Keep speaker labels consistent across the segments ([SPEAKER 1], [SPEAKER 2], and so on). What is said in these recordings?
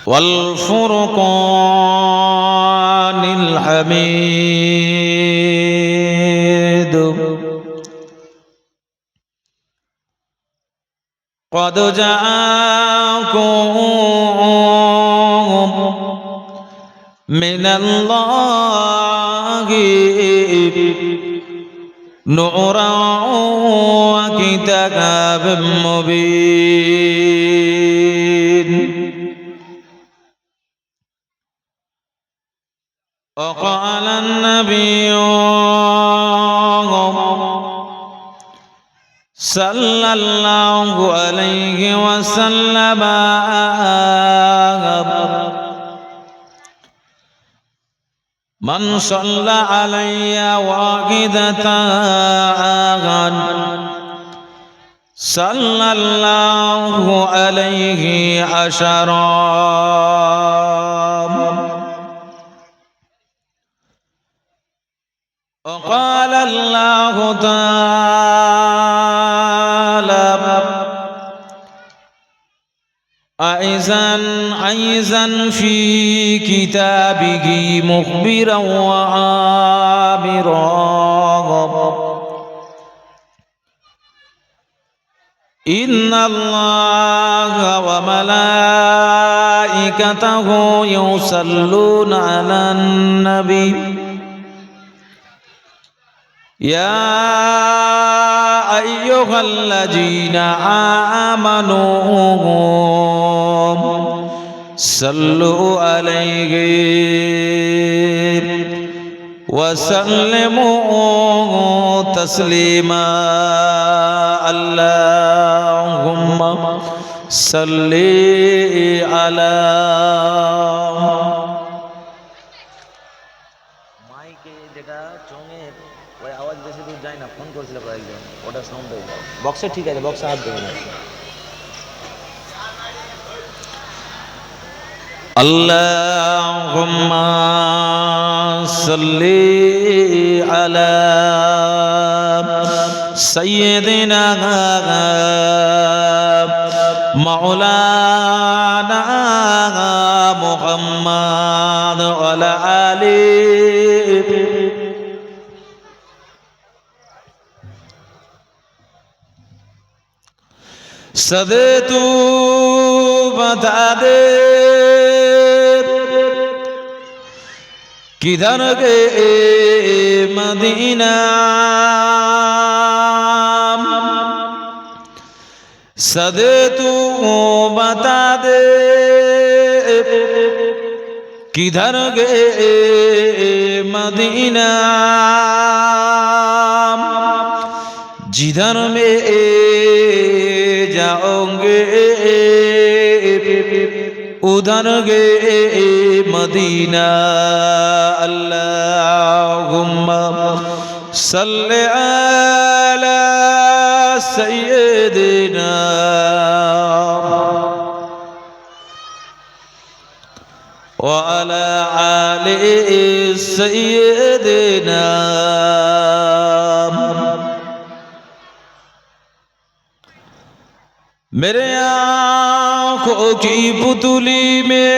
[SPEAKER 1] والفرقان الحميد قد جاءكم من الله نورا وكتاب مبين وقال النبي صلى الله عليه وسلم من صلى علي واحدة صلى الله عليه عشرا وقال الله تعالى عيزا في كتابه مخبرا وعامرا إن الله وملائكته يصلون على النبي يا أيها الذين آمنوا صلوا عليه وسلموا تسليما اللهم صل على বক্সে ঠিক আছে বক্সে হাত দেবেন আল্লাহুম্মা সাল্লি আলা সাইয়্যিদিনা মাওলানা মুহাম্মদ ওয়া আলা আলিহি सदे तू बता दे किधर गए मदीना सदे तू बता दे किधर गए मदीना जिधर में जाओगे उधर गए मदीना अल्लाहुम्मा सल्ली अला सय्यिदिना व अला आलि सय्यिदिना मेरे आँखों की पुतली में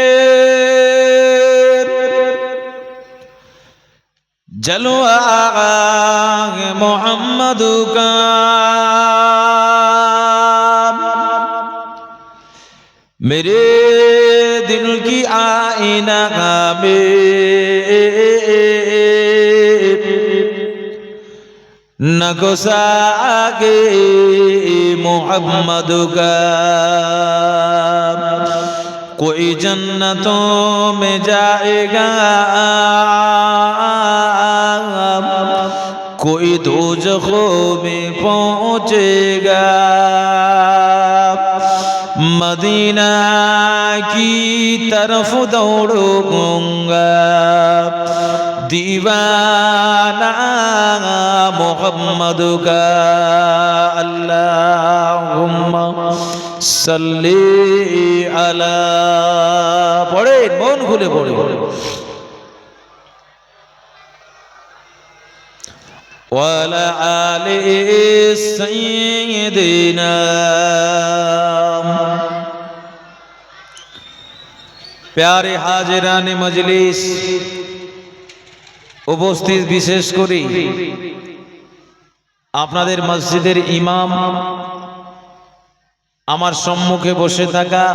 [SPEAKER 1] जलवा मोहम्मद का मेरे दिल की आईना में नगोसा आगे मोहम्मद का कोई जन्नतों में जाएगा कोई दोज़खों में पहुँचेगा मदीना की तरफ दौड़ूंगा दीवाना मोहम्मद का अल्लाहुम्मा सल्ली अला पढ़े मन खुले पढ़े वाला आले सय्यिदिना प्यारे हाजिराने मजलिस, उपस्थित विशेष করে আপনাদের মসজিদের ইমাম, আমার সম্মুখে বসে থাকা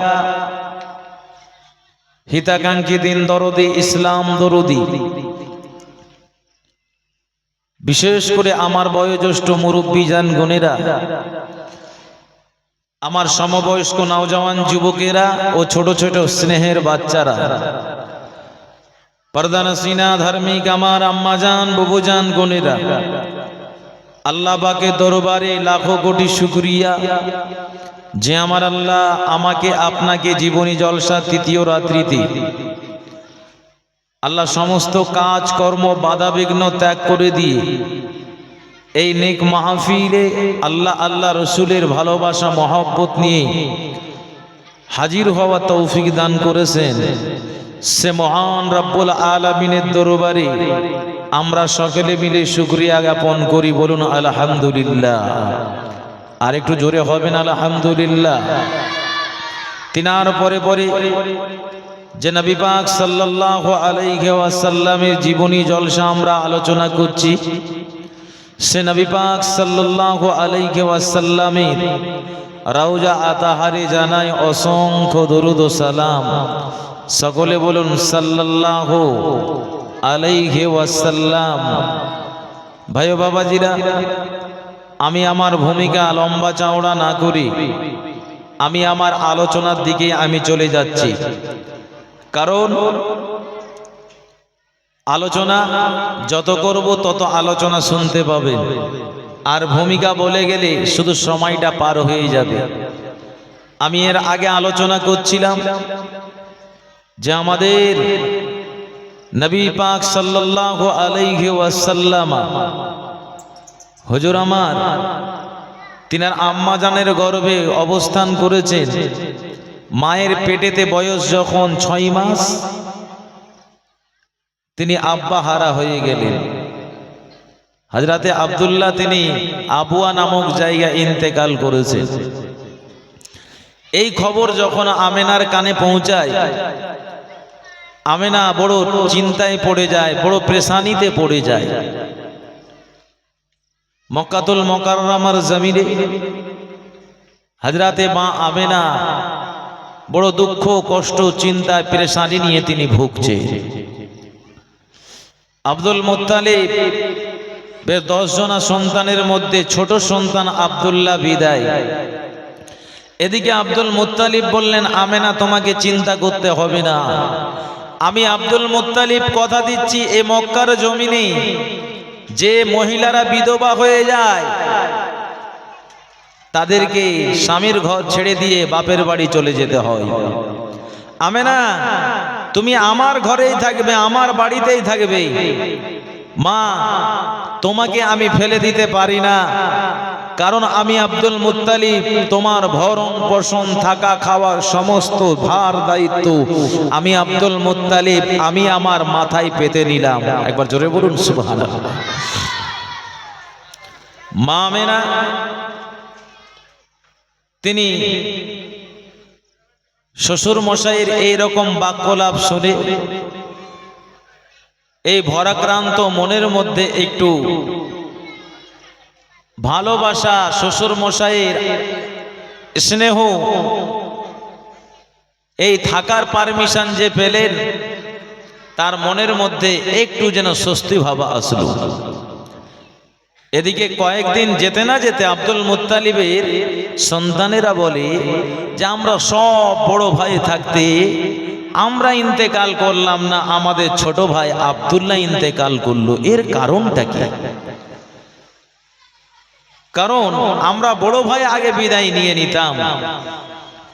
[SPEAKER 1] হিতাকাঙ্ক্ষী দিন দরদি ইসলাম দরদি, বিশেষ করে আমার বয়োজ্যেষ্ঠ মুরব্বী জান গুণেরা, আমার সমবয়স্ক নওজওয়ান যুবকেরা ও ছোট ছোট স্নেহের বাচ্চারা, পর্দানসিনা ধার্মিক আমার আম্মাজান বুবুজান গুণেরা, আল্লাহ পাকের দরবারে লাখো কোটি শুকরিয়া যে আমার আল্লাহ আমাকে আপনাকে জীবনী জলসা তৃতীয় রাত্রিতে আল্লাহ সমস্ত কাজ কর্ম বাধা বিঘ্ন ত্যাগ করে দিয়ে এই নেক মাহফিলে আল্লাহ আল্লাহ রসুলের ভালোবাসা মহব্বত নিয়ে হাজির হওয়া তৌফিক দান করেছেন। সে মহান রব্বুল আলামিনের দরবারে আমরা সকলে মিলে শুকরিয়া জ্ঞাপন করি। বলুন আলহামদুলিল্লাহ। আর একটু জোরে হবেন আলহামদুলিল্লাহ। তিনার পরে পরে যে নবী পাক সাল্লাল্লাহু আলাইহি ওয়াসাল্লামের জীবনী জলসা আমরা আলোচনা করছি, সে নবী পাক সাল্লাল্লাহু আলাইহি ওয়াসাল্লামের রওজা আতাহারে জানাই অসংখ্য দরুদ ও সালাম। সকলে বলুন সাল্লাল্লাহু আলাইহি ওয়াসাল্লাম। ভাই ও বাবাজিরা, আমি আমার ভূমিকা লম্বা চওড়া না করি আমি আমার আলোচনার দিকে আমি চলে যাচ্ছি, কারণ আলোচনা যত করব তত আলোচনা শুনতে পাবেন, আর ভূমিকা বলে গেলে শুধু সময়টা পার হয়ে যাবে। আমি এর আগে আলোচনা করছিলাম যে আমাদের নবী পাক সাল্লাল্লাহু আলাইহি ওয়াসাল্লাম হুজুর আমার তিনার আম্মা জানের গর্ভে অবস্থান করেছেন। মায়ের পেটেতে বয়স যখন 6 মাস তিনি আব্বা হারা হয়ে গেলেন। হযরতে আব্দুল্লাহ তিনি আবুয়া নামক জায়গায় ইন্তেকাল করেছেন। এই খবর যখন আমেনার কানে পৌঁছায়, আমেনা বড় চিন্তায় পড়ে যায়, বড় পেরেশানিতে পড়ে যায়। মক্কাতুল মুকাররমার জমিনে হযরতে মা আমেনা বড় দুঃখ কষ্ট চিন্তা পেরেশানি নিয়ে তিনি ভুগছে। আব্দুল মুত্তালিব 10 জনা সন্তানের মধ্যে ছোট সন্তান আব্দুল্লাহ বিদায়। এদিকে আব্দুল মুত্তালিব বললেন, আমেনা তোমাকে চিন্তা করতে হবে না, আমি আব্দুল মুত্তালিব কথা দিচ্ছি এ মক্কার জমিনে যে মহিলারা বিধবা হয়ে যায় তাদেরকে স্বামীর ঘর ছেড়ে দিয়ে বাপের বাড়ি চলে যেতে হয়। আমেনা তুমি আমার ঘরেই থাকবে, আমার বাড়িতেই থাকবে। মা তোমাকে আমি ফেলে দিতে পারি না, কারণ আমি আব্দুল মুত্তালিব তোমার ভরণ পোষণ থাকা খাওয়ার সমস্ত ভার দায়িত্ব আমি আব্দুল মুত্তালিব আমি আমার মাথায় পেতে নিলাম। একবার জোরে বলুন সুবহানাল্লাহ। মা আমেনা তিনি শ্বশুর মশাইয়ের এইরকম বাক্যলাপ শুনে এই ভরাক্রান্ত মনের মধ্যে একটু ভালোবাসা, শ্বশুর মশাইয়ের স্নেহ, এই থাকার পারমিশন যে পেলেন তার মনের মধ্যে একটু যেন স্বস্তি ভাব আসলো। এদিকে কয়েকদিন যেতে না যেতে আব্দুল মুত্তালিবের সন্তানেরা বলে যে আমরা সব বড় ভাই থাকতে আমরা ইন্তেকাল করলাম না, আমাদের ছোট ভাই আব্দুল্লাহ ইন্তেকাল করলো, এর কারণটা কি? কারণ আমরা বড় ভাই আগে বিদায় নিয়ে নিতাম,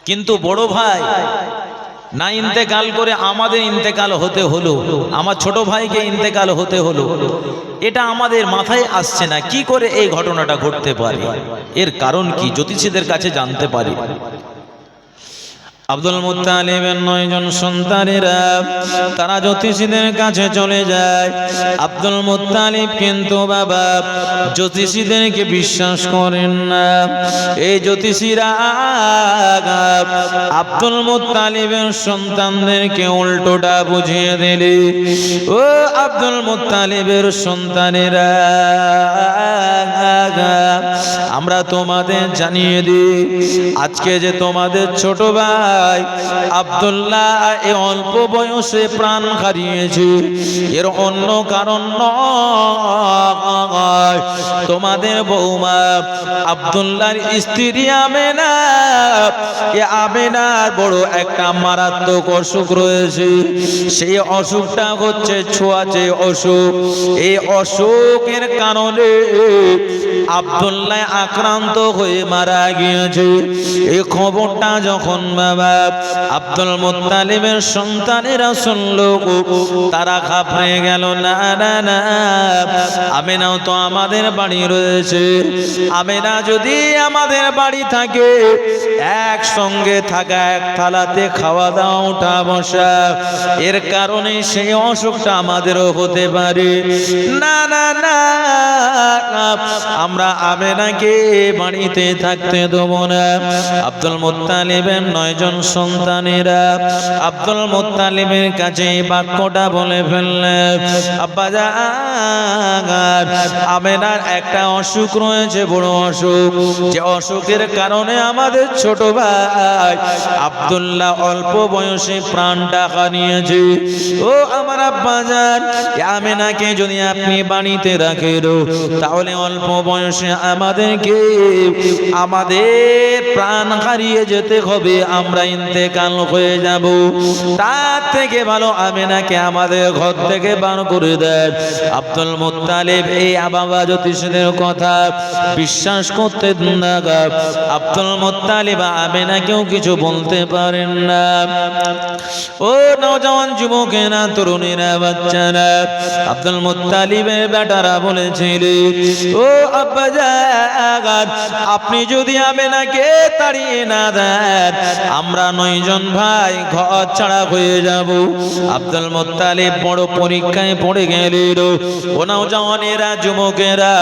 [SPEAKER 1] কিন্তু বড় ভাই না ইন্তেকাল করে আমাদের ইন্তেকাল হতে হলো, আমার ছোট ভাইকে ইন্তেকাল হতে হলো। এটা আমাদের মাথায় আসছে না, কি করে এই ঘটনাটা ঘটতে পারে, এর কারণ কি জ্যোতিষীদের কাছে জানতে পারি। আব্দুল মুত্তালিবের 9 জন সন্তানেরা তারা জ্যোতিষীদের কাছে চলে যায়। আব্দুল মুত্তালিব কিন্তু বাবা জ্যোতিষীদেরকে বিশ্বাস করেন না। এই জ্যোতিষীরা আব্দুল মুত্তালিবের সন্তানদেরকে উল্টোটা বুঝিয়ে দিলে, ও আব্দুল মুত্তালিবের সন্তানেরা, আমরা তোমাদের জানিয়ে দিই, আজকে যে তোমাদের ছোট ভাই আব্দুল্লাহ এই অল্প বয়সে প্রাণ হারিয়েছে, এর অন্য কারণ নয়, তোমাদের বৌমা আব্দুল্লাহর স্ত্রী আমেনা, এ আমেনার বড় একটা মারাত্মক অসুখ রয়েছে। সেই অসুখটা হচ্ছে ছোঁয়াচে অসুখ। এই অসুখের কারণে আব্দুল্লাহ আক্রান্ত হয়ে মারা গিয়েছে। এই খবরটা যখন বাবা আব্দুল মুত্তালিবের সন্তানেরা শুনল, তারা ঘাবড়ে গেল। না না না, আমেনাও তো আমাদের বাড়ি রয়েছে, আমেনা যদি আমাদের বাড়ি থাকে, একসঙ্গে থাকা, এক থালাতে খাওয়া দাওয়া উঠা বসা, এর কারণে সেই অসুখটা আমাদেরও হতে পারে। না না না, আমরা আমেনাকে বাড়িতে থাকতে দেব না। আব্দুল মুত্তালিবের 9 জন সন্তানেরা আব্দুল মুত্তালিবের কাছে এই বাক্যটা বলে ফেললেন, আব্বাজান, আমেনার একটা অসুখ রয়েছে, বড় অসুখ, যে অসুখের কারণে আমাদের ছোট ভাই আব্দুল্লাহ অল্প বয়সে প্রাণটা হারিয়েছে। ও আমার আব্বাজান, আমেনাকে যদি আপনি বাড়িতে রাখেন, তাহলে অল্প বয়সে আমাদেরকে আমাদের প্রাণ হারিয়ে যেতে হবে, আমরা ইন্তেকাল হয়ে যাব। তার থেকে ভালো আমেনাকে আমাদের ঘর থেকে বার করে দেন। আব্দুল মুত্তালিব এই বাবা জ্যোতিষীদের কথা বিশ্বাস করতে না। আব্দুল মুত্তালিব আমেনাকেও কিছু বলতে পারেন না। ও নওজওয়ান যুবকেরা, তরুণীরা, বাচ্চারা, আব্দুল মুত্তালিবের বেটারা বলেছিল, ও আব্বাজান, আপনি যদি আমেনাকে তাড়িয়ে না দেন, আমরা 9 জন ভাই ঘর ছাড়া হয়ে যাব। আব্দুল মুত্তালিব বড় পরীক্ষায় পড়ে গেলেন। ও নওজওয়ানেরা, যুবকেরা,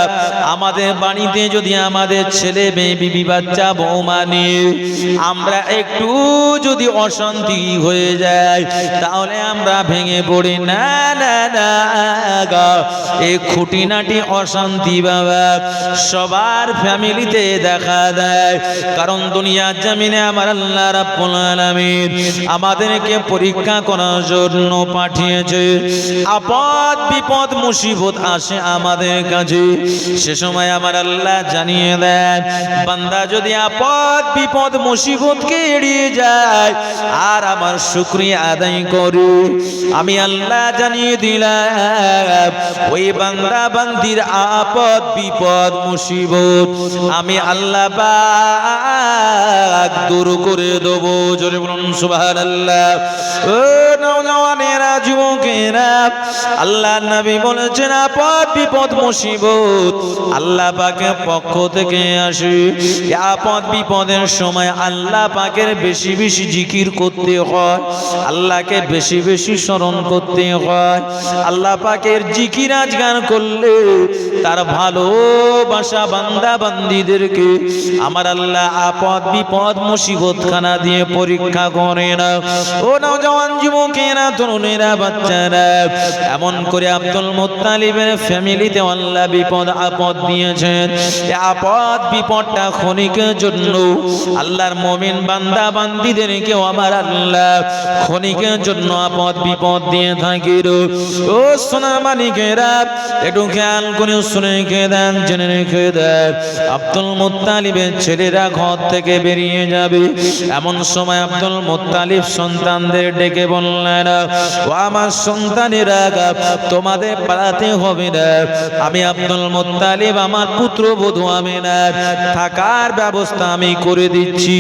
[SPEAKER 1] আমাদের বাড়িতে যদি আমাদের ছেলে মেয়ে, বিবি বাচ্চা, বৌমা নিয়ে আমরা একটু যদি অশান্তি হয়ে যায়, তাহলে আমরা ভেঙে পড়ি। না না না, এই খুঁটিনাটি অশান্তি বাবা সবার ফ্যামিলিতে দেখা দেয়। কারণ দুনিয়ার জমিনে আমার আল্লাহ রাব্বুল আলামিন আমাদেরকে পরীক্ষা করার জন্য পাঠিয়েছে। আপদ বিপদ মুসিবত আসে আমাদের কাছে, সে সময় আমার আল্লাহ জানিয়ে দেন, বান্দা যদি আপদ বিপদ মুসিবতকে এড়িয়ে যায় আর আমার শুকরিয়া আদায় করে, আমি আল্লাহ জানিয়ে দিলাম, ওই বান্দা বান্দির আপদ বিপদ মুসিবত আমি আল্লাহ পাক দূর করে দেব। জোরে বলুন সুবহানাল্লাহ। ও নওজওয়ানেরা, যুবকেরা, আল্লাহর নবী বলেছেন, আপদ বিপদ মুসিবত আল্লাহ পাকের পক্ষ থেকে আসে। আপদ বিপদের সময় আল্লাহ পাকের বেশি বেশি জিকির করতে হয়, আল্লাহকে বেশি বেশি স্মরণ করতে হয়। আল্লাহ পাকের জিকির আজগার করলে তার ভালোবাসা বান্দা বান্দীদেরকে আমার আল্লাহ আপদ বিপদ মুসিবত খানা দিয়ে পরীক্ষা করে না। ও নওজওয়ান যুবকেরা, তরুণেরা, বাচ্চারা, এমন করে আব্দুল মুত্তালিবের ফ্যামিলিতে আল্লাহ বিপদ আপদ দিয়েছেন। এই আপদ বিপদটা ক্ষণিকের জন্য আল্লাহর মুমিন বান্দা বান্দীদেরকে আমার আল্লাহ ক্ষণিকের জন্য আপদ বিপদ দিয়ে থাকে। ও সোনা মানিকেরা, একটু খেয়াল করে শুনে রেখে দেন, জেনে রেখে দেন, আব্দুল মুত্তালিবের ছেলেরা ঘর থেকে বেরিয়ে যাবে। এমন সময় আব্দুল মুত্তালিব সন্তানদের ডেকে বলল, বললেন, ও আমার সন্তানেরা, তোমাদের পালাতে হবে না। আমি আব্দুল মুত্তালিব আমার পুত্রবধূ আমিনার থাকার ব্যবস্থা আমি করে দিচ্ছি।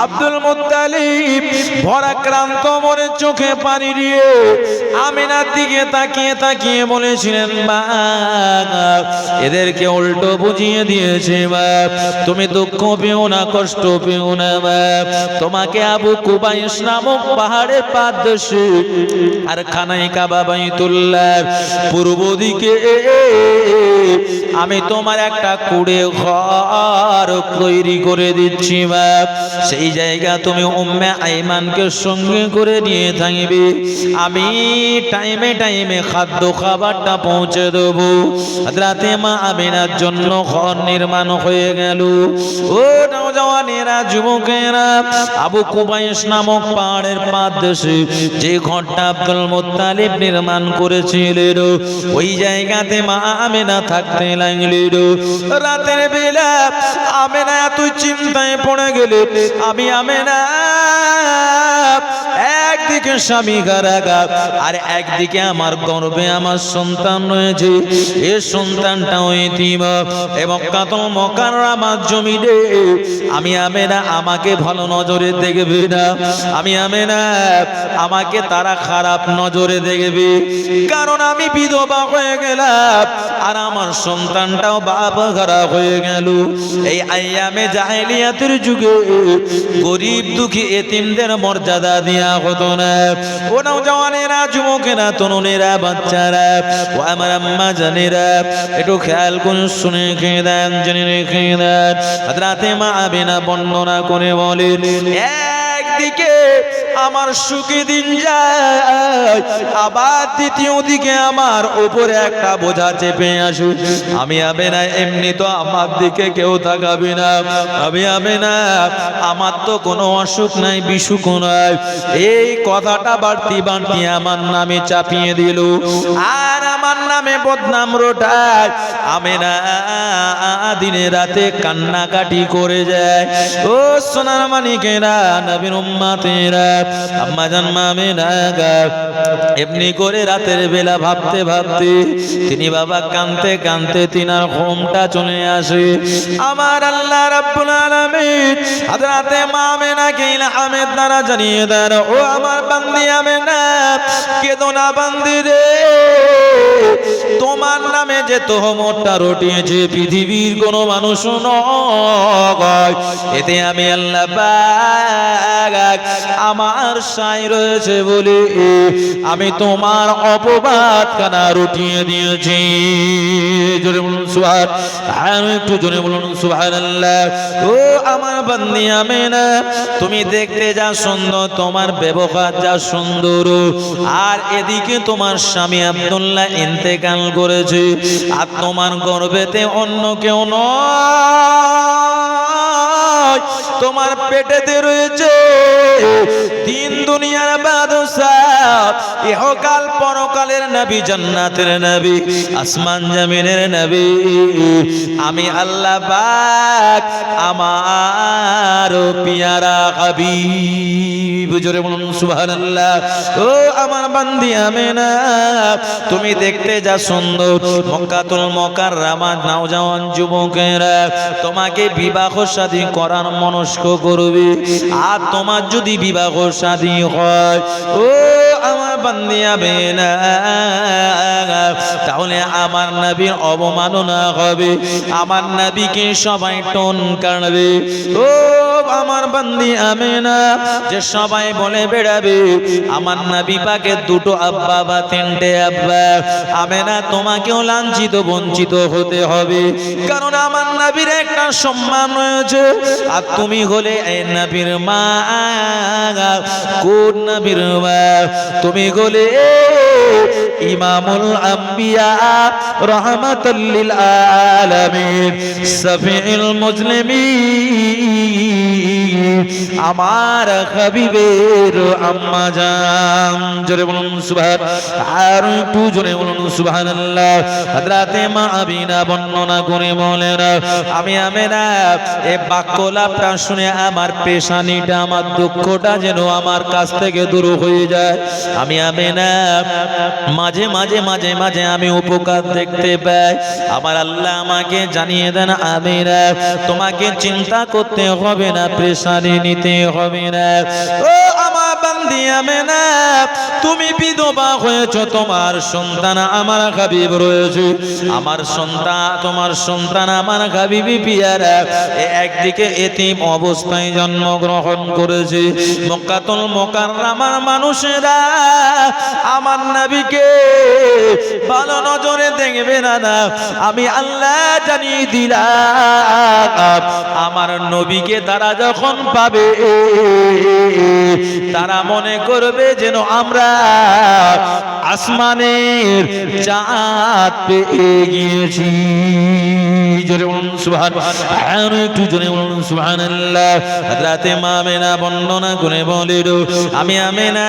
[SPEAKER 1] আব্দুল মুত্তালিব ভরাক্রান্ত মনে চোখে পানি দিয়ে আমিনার দিকে তাকিয়ে তাকিয়ে বলেছিলেন, মা, এদেরকে উল্টো বুঝিয়ে দিয়েছে মা, তুমি দুঃখ পেও না, কষ্ট পেও না মা। তোমাকে আবু কুবাইস নামক পাহাড়ের পাদদেশে আর খানায় কাবা বাইতুল্লাহ পূর্ব দিকে আমি তোমার একটা কুড়ে ঘর তৈরি করে দিচ্ছি মা। সেই জায়গা তুমি উম্মে আইমানকে সঙ্গে করে নিয়ে থাকবে। আমি টাইমে টাইমে খাদ্য খাবারটা পৌঁছে দেবো। রাতে মা আমিনার জন্য ঘর নির্মাণ হয়ে গেল। ও নওজওয়ানেরা, যুবকেরা, আবু কুবাইস নামক পাহাড়ের পাদদেশে যে ঘরটা আব্দুল মুত্তালিব নির্মাণ করেছিলেন, ওই জায়গাতে মা আমিনা থাকতে লাগলেন। রাতের বেলা আমিনা এত চিন্তায় পড়ে গেলে, আমি আমিনা একদিকে স্বামী কারাগার আর একদিকে আমার গর্ভে আমার সন্তান রয়েছে। এ সন্তানটাও এতিম এবং কাতল মুকাররমার জমিনে আমি আমিনা আমাকে ভালো নজরে দেখবে না। আমি আমিনা আমাকে তারা খারাপ নজরে দেখবে, কারণ আমি বিধবা হয়ে গেলাম আর আমার সন্তানটাও বাবা খারাপ হয়ে গেল। এই আইয়ামে জাহেলিয়াতের যুগে গরিব দুঃখী এতিমদের মর্যাদা দেয়া হতো না। ও নওজওয়ানেরা, যুবকেরা, তরুণেরা, বাচ্চারা, ও আমার আম্মা জানেরা, একটু খেয়াল করে শুনে খেয়ে দেন, জেনে রেখে দেন। রাতে মা আমিনা বর্ণনা করে বলেন, একদিকে আমার সুখী দিন যায়, আবার দ্বিতীয় দিকে আমার উপরে একটা বোঝা চেপে আসে। আমি আমিনা এমনি তো আমার দিকে কেউ তাকাবে না। আমি আমিনা আমার তো কোনো অসুখ নাই, বিসুখ নাই। এই কথাটা বাড়তি বাড়তি আমার নামে চাপিয়ে দিল আর আমার নামে বদনাম রটায়। আমিনা দিনে রাতে কান্নাকাটি করে যায়। ও সোনার মানিকেরা, নবীর উম্মতেরা, আম্মা জান মা আমিনা এমনি করে রাতের বেলা ভাবতে ভাবতে তিনি বাবা কাঁদতে কাঁদতে তিনার ঘুমটা চলে আসে। আমার আল্লাহ রাব্বুল আলামিন হযরতে মা আমিনাকে ইলহামের দ্বারা জানিয়ে দেন, ও আমার বান্দি আমিনা, কেঁদো না বান্দি রে, তোমার নামে যে তোহমতটা রটিয়েছে পৃথিবীর কোনো মানুষ নয়, এতে আমি আল্লাহ পাক আমার সাই রয়েছে বলে আমি তোমার অপবাদ কানা রটিয়ে দিয়েছি। জোরে বলুন সুবহান, একটু জোরে বলুন সুবহানাল্লাহ। ও আমার বান্দি আমিনা, তুমি দেখতে যা সুন্দর, তোমার ব্যবহার যা সুন্দর, আর এদিকে তোমার স্বামী আব্দুল্লাহ ইন্তেকাল করেছে আর তোমার গর্ভেতে অন্য কেউ নয়, তোমার পেটেতে রয়েছে দিন দুনিয়ার বাদশাহ, ইহকাল পরকালের নবী, জান্নাতের নবী, আসমান জমিনের নবী। আমি আল্লাহ পাক আমার পিয়ারা হাবিব, জোরে বলুন সুবহানাল্লাহ। ও আমার বান্দি আমিনা, তুমি দেখতে যা সুন্দর, মক্কাতুল মুকাররমা নওজওয়ান যুবকেরা তোমাকে বিবাহ শাদী করার মনস্ক করবে। আর তোমার যদি বিবাহ শাদী হয়, ও আমার বান্দি আমিনা, তাহলে আমার নবীর অবমাননা হবে, আমার নবীকে সবাই টন কাটবে। ও আমার বান্দি আমিনা, যে সবাই বলে বেড়াবে আমার নবী পাকের দুটো আব্বা বা তিনটে আব্বা, আমিনা তোমাকেও লাঞ্ছিত বঞ্চিত হতে হবে, কারণ আমার নবীর একটা সম্মান রয়েছে আর তুমি হলে এই নবীর মা। কোন নবীর মা? তুমি হলে ইমামুল আম্বিয়া, রাহমাতুল লিল আলামিন, শফিউল মুজলিমিন, আমার হাবিবের আম্মা জান। জোরে বলুন সুবহান, আর একটু জোরে বলুন সুবহানাল্লাহ। হযরতে মা আমিনা বর্ণনা করে বলেন, আমি আমিনা এই বাক্যলাপটা শুনে আমার পেশানিটা, আমার দুঃখটা যেন আমার কাছ থেকে দূর হয়ে যায়। আমি আমিনা মাঝে মাঝে মাঝে মাঝে আমি উপকার দেখতে পাই। আমার আল্লাহ আমাকে জানিয়ে দেন, আমিনা তোমাকে চিন্তা করতে হবে না, পেশানি নিতে হবে না। ও আমার বান্দি আমিনা, তুমি বিধবা হয়েছো, তোমার সন্তান আমার হাবিব রয়েছে। আমার সন্তান, তোমার সন্তান আমার হাবিবি পিয়ারা একদিকে এতিম অবস্থায় জন্মগ্রহণ করেছে। মক্কাতুল মুকাররমার মানুষেরা আমার নবীকে ভালো নজরে দেখবে না। আমি আল্লাহ জানিয়ে দিলাম, আমার নবীকে তারা যখন পাবে তারা মনে করবে যেন আমরা আসমানের চাঁদ পেয়ে গিয়েছি। জোরে বলুন সুবহানাল্লাহ, আর একটু জোরে বলুন সুবহানাল্লাহ। হযরতে মা আমিনা বর্ণনা করে বলেন, আমি আমিনা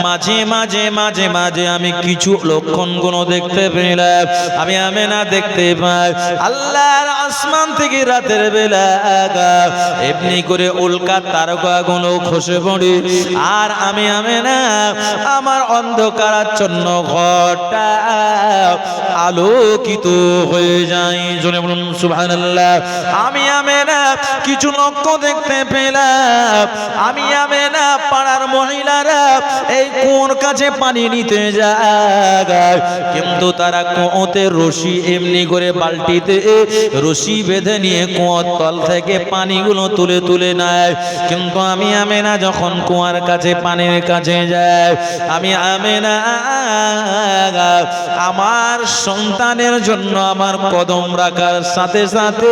[SPEAKER 1] মাঝে মাঝে মাঝে মাঝে আমি কিছু লক্ষণ গুণ দেখতে পেলাম। আমি আমিনা দেখতে পাই আল্লাহর আসমান থেকে রাতের বেলা এমনি করে উল্কা তারকাগুলো খসে পড়ে, আর আমি আমিনা আমার অন্ধকারাচ্ছন্ন ঘরটা আলোকিত হয়ে যায়। জোরে বলুন সুবহানাল্লাহ। আমি আমিনা কিছু লক্ষ্য দেখতে পেলাম। আমি আমিনা পাড়ার মহিলারা এই কুয়োর কাছে পানি নিতে যায়, কিন্তু তারা কুয়োতে রশি এমনি করে বালতিতে রশি বেঁধে নিয়ে কুয়োর তল থেকে পানিগুলো তুলে তুলে নেয়। কিন্তু আমি আমিনা যখন কুয়ার কাছে পানির কাছে যায়, আমি আমিনা আমার সন্তানের জন্য আমার কদম রাখার সাথে সাথে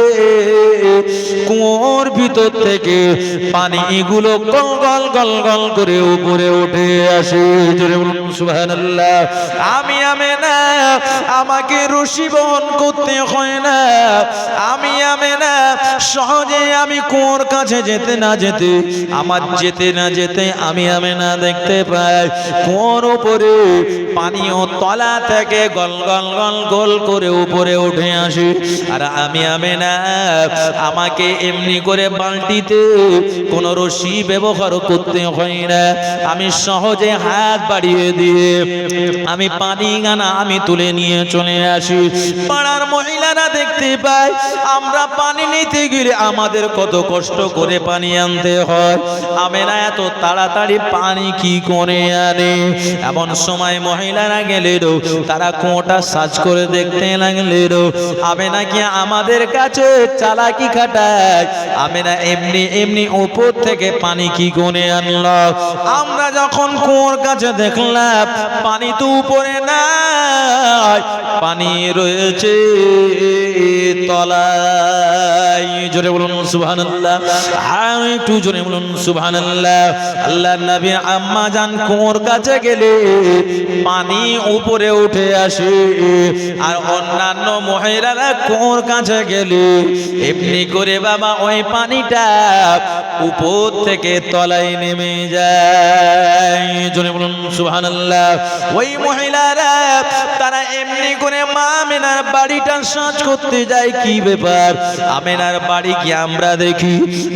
[SPEAKER 1] কুয়োর ভিতর থেকে পানিগুলো গল গল গল গল করে উপরে উঠে আসে। জোরে বলুন সুবহানাল্লাহ। আমি আমিনা আমাকে রশি বহন করতে হয় না। আমি আমিনা সহজে আমি কুয়োর কাছে যেতে না যেতে, আমার যেতে না যেতে আমি আমিনা দেখতে পাই কুয়োর উপরে পানিও তলা থেকে গল গল গল গোল করে উপরে উঠে আসে। আর আমি আমিনা আমাকে এমনি করে বালতিতে কোনো রশি ব্যবহার করতে হয় না। আমি সহজে হাত বাড়িয়ে দিয়ে আমি পানি গানা আমি তুলে নিয়ে চলে আসি। পাড়ার মহিলারা দেখতে পায় আমরা পানি নিতে গেলে আমাদের কত কষ্ট করে পানি আনতে হয়। আমিনা এত তাড়াতাড়ি পানি কি করে আনে। এমন সময় মহিলারা গেলেন, তারা কুয়োটা সার্চ করে দেখতে লাগলেন আমিনা কি আমাদের কাছে চালাকি খাটায়। আমিনা এমনি এমনি উপর থেকে পানি কি করে আনলো। আমরা যখন কুয়োর কাছে দেখলাম পানি তো উপরে নাই, পানি রয়েছে তলায়। জোরে বলুন সুবহানাল্লাহ, আর একটু জোরে বলুন সুবহানাল্লাহ। আল্লাহর নবী আম্মা জান কুয়োর কাছে গেলে পানি উপরে উঠে আসে, আর অন্যান্য মহিলারা কুয়োর কাছে গেলে এমনি করে বাবা ওই পানিটা উপর থেকে তলায় নেমে যায়। জোরে বলুন সুবহানাল্লাহ। ওই মহিলারা তারা এমনি করে মা আমিনার বাড়িটা সার্চ করতে যায়, কি ব্যাপার আমিনার বাড়ি কি আমরা দেখি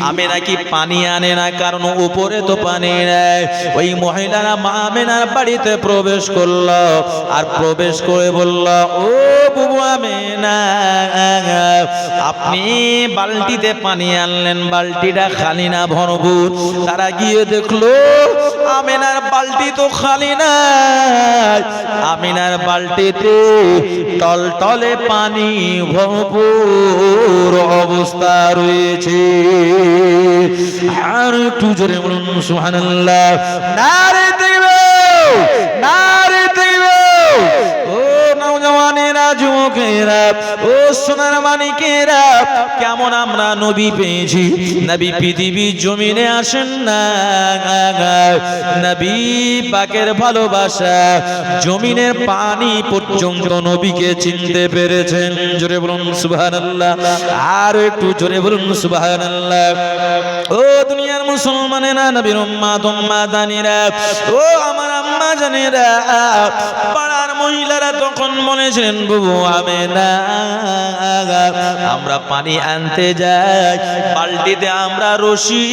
[SPEAKER 1] আমিনা কি পানি আনে না, কারণ উপরে তো পানি নেই। ওই মহিলারা মা আমিনার বাড়িতে প্রবেশ করলো, আর প্রবেশ করে বলল, ও বুবু আমিনা আপনি বালতিতে পানি আনলেন, বালতিটা খালি না ভরপুর। তারা গিয়ে দেখলো আমিনার বালতি তো খালি না, আমিনার বালতিতে টলটলে পানি ভরপুর অবস্থা রয়েছে। আর একটু জোরে বলুন সুবহানাল্লাহ। নারে তাকবীর, নারে তাকবীর। ও নওজওয়ানেরা, যুবকেরা, ও সোনার মানিকেরা, কেমন আমরা নবী পেয়েছি। নবী পৃথিবীর জমিনে আসেন না, নবী পাকের ভালোবাসা জমিনের পানি পর্যন্ত নবীকে চিনতে পেরেছেন। জোরে বলুন সুবহানাল্লাহ, আর একটু জোরে বলুন সুবহানাল্লাহ। ও দুনিয়া মুসলমানেরা, নবীর উম্মত উম্মাদানিরা, ও আমার আম্মা জানেরা, পাড়ার মহিলারা তখন বলেছেন, বুবু আমেনা, আমরা পানি আনতে যাই, বালতিতে আমরা রশি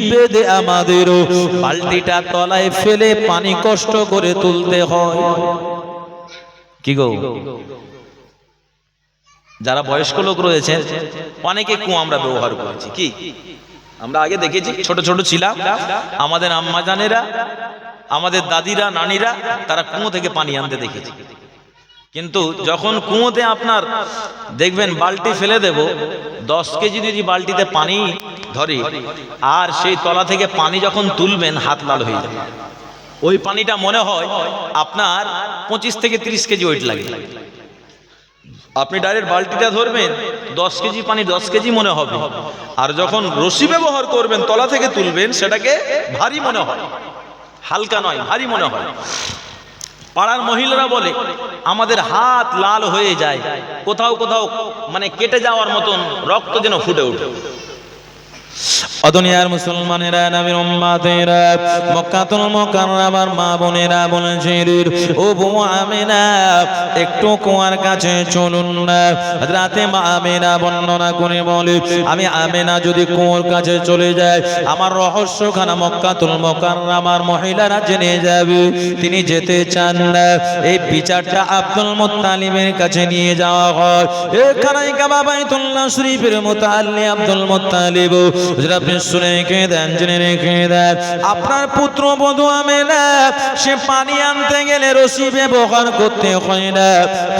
[SPEAKER 1] বেঁধে আমাদের বালতিটা তলায় ফেলে পানি কষ্ট করে তুলতে হয়। কি গো, যারা বয়স্ক লোক রয়েছেন অনেকে কুয়ো আমরা ব্যবহার করেছি। কি আমরা আগে দেখেছি, ছোট ছোট ছিলাম, আমাদের আম্মা জানেরা, আমাদের দাদিরা, নানিরা, তারা কুয়ো থেকে পানি আনতে দেখেছি। কিন্তু যখন কুয়োতে আপনার দেখবেন বালতি ফেলে দেব, 10 কেজি যদি বালতিতে পানি ধরে আর সেই তলা থেকে পানি যখন তুলবেন হাত লাল হয়ে যাবে। ওই পানিটা মনে হয় আপনার 25 থেকে 30 কেজি ওয়েট লাগে। আপনি ডাইরেক্ট বালতিটা ধরবেন, 10 কেজি পানি 10 কেজি মনে হবে, আর যখন রশি ব্যবহার করবেন তলা থেকে তুলবেন সেটাকে ভারী মনে হয়, হালকা নয়, ভারী মনে হয়। পাড়ার মহিলারা বলে আমাদের হাত লাল হয়ে যায়, কোথাও কোথাও মানে কেটে যাওয়ার মতন রক্ত যেন ফুটে ওঠে। অদুনিয়ার মুসলমানেরা, নবীর উম্মতেরা, মক্কাতুল মুকাররমার মা বোনেরা বলেছেন, ও বউ আমেনা, একটু কুয়ার কাছে চলুন না। রাতে মা আমেনা বর্ণনা করে বলে, আমি আমেনা যদি কুয়ার কাছে চলে যাই, আমার রহস্যখানা মক্কাতুল মুকাররমার মহিলারা জেনে যাবে। তিনি যেতে চান না। এই বিচারটা আব্দুল মুত্তালিবের কাছে নিয়ে যাওয়া হয়। এখানে কাবা বাইতুল্লাহ শরীফের মুতাআল্লি আব্দুল মুত্তালিব, আপনি শুনে রেখে দেন, জেনে রেখে দেন, আপনার পুত্রবধূ আমেনা সে পানি আনতে গেলে রশি ব্যবহার করতে হয় না,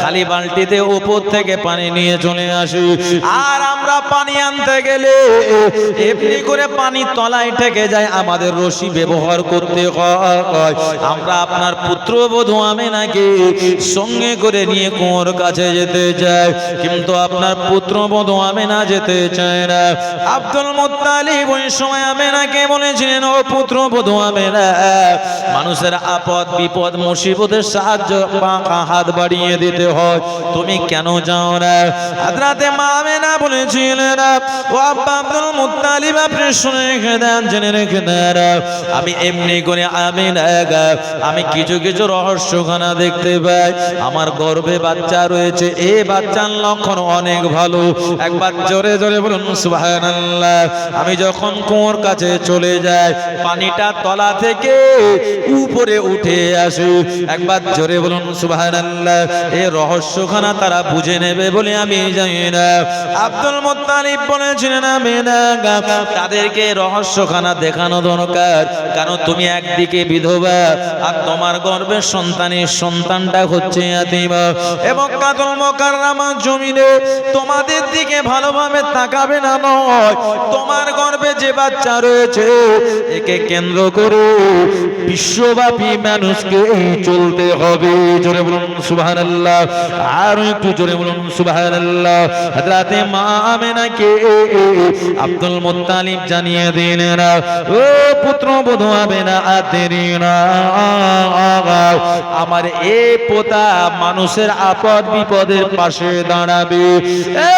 [SPEAKER 1] খালি বালতিতে উপর থেকে পানি নিয়ে চলে আসি। আর আমরা পানি আনতে গেলে এমনি করে পানি তলায় ঠেকে যায়, আমাদের রশি ব্যবহার করতে হয়। আমরা আপনার পুত্রবধূ আমেনাকে সঙ্গে করে নিয়ে কুয়োর কাছে যেতে চাই, কিন্তু আপনার পুত্রবধূ আমেনা যেতে চায় না। আব্দুল মুত্তালিব ওই সময় আমেনাকে বলেছিলেন, ও পুত্রবধূ আমেনা, মানুষের আপদ বিপদ মুসিবতের সাহায্য হাত বাড়িয়ে দিতে হয়, তুমি কেন যাও না? হযরতে মা আমেনা বলেছিলেন, ও আব্বা আব্দুল মুত্তালিব, আপনি শুনে রেখে দেন, জেনে রেখে দেন, আমি এমনি করে আমেনা, আমি কিছু কিছু রহস্যখানা দেখতে পাই। আমার গর্ভে বাচ্চা রয়েছে, এই বাচ্চার লক্ষণ অনেক ভালো। একবার জোরে জোরে বলুন সুবহানাল্লাহ। আমি যখন কুয়োর কাছে চলে যাই, পানিটা তলা থেকে উপরে উঠে আসে। একবার জোরে বলুন সুবহানাল্লাহ। এই রহস্যখানা তারা বুঝে নেবে বলে আমি জানি না। আব্দুল মুত্তালিব বলেছিলেন, আমেনা, তাদেরকে রহস্যখানা দেখানো দরকার, কারণ তুমি একদিকে বিধবা আর তোমার গর্ভের সন্তানের সন্তানটা হচ্ছে ইয়াতীমা, এবং মক্কাতুল মুকাররমার জমিনে তোমাদের দিকে ভালোভাবে তাকাবে না নয়, তোমার গর্ভে যে বাচ্চা রয়েছে একে কেন্দ্র করে বিশ্বব্যাপী মানুষকে চলতে হবে। জোরে বলুন সুবহানাল্লাহ, আর একটু জোরে বলুন সুবহানাল্লাহ। হযরতে মা আমেনাকে আব্দুল মুত্তালিব জানিয়ে দিলেন, ও পুত্রবধূ আমেনা, দেরি না, আমার এই পোতা মানুষের আপদ বিপদের পাশে দাঁড়াবে। এ